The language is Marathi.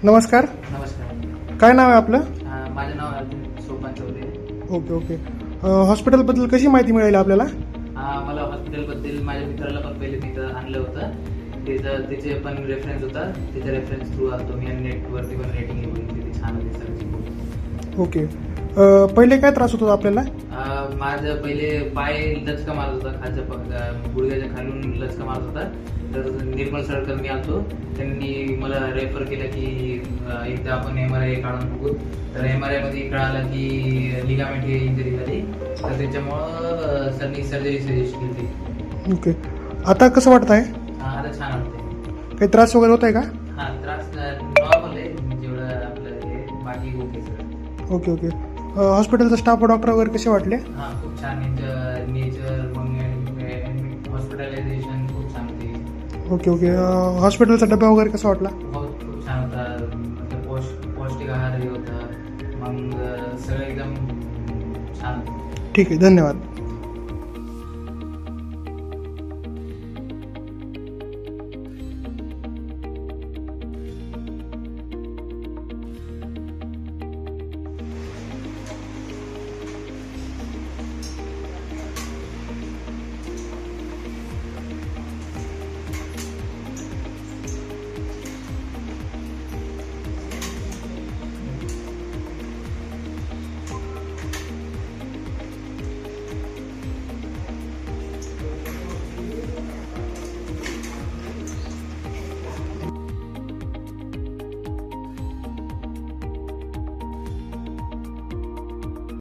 नमस्कार. नमस्कार. काय नाव आहे आपलं? माझं नाव अर्जुन सोपान चौधरी. Okay okay. हॉस्पिटलबद्दल कशी माहिती मिळाली आपल्याला? मला हॉस्पिटलबद्दल माझ्या मित्राला पण पहिले तिथं आणलं होतं. त्याचे पण रेफरन्स होता. त्याच्या रेफरन्स थ्रू आलो मी आणि नेटवरती पण रेटिंग बघितली, ती छान होती सर्विस. ओके. पहिले काय त्रास होता आपल्याला? माझं पहिले पाय लचका मारत होता, खालच्या गुडघ्याच्या खालून लचका मारत होता. तर निर्मल सर मी आलतो, त्यांनी मला रेफर केलं की एकदा आपण MRI काढून बघू. तर MRI मध्ये कळालं की लिगामेंट ही इंजरी झाली. तर त्याच्यामुळं सरनी सर्जरी सजेस्ट केली. ओके. आता कसं वाटत आहे? आता छान वाटतंय. काही त्रास वगैरे होत आहे का? त्रास नॉर्मल आहे, जेवढं आपलं हे बाकी ओके सर. Okay okay. हॉस्पिटलचा स्टाफ डॉक्टर वगैरे कसे वाटले? खूप छान. नेचर मग हॉस्पिटलायझेशन खूप छान होती. Okay okay. हॉस्पिटलचा डबा वगैरे कसा वाटला? खूप छान होता. पौष्टिक आहार होता. मग सगळं एकदम छान. ठीक आहे, धन्यवाद.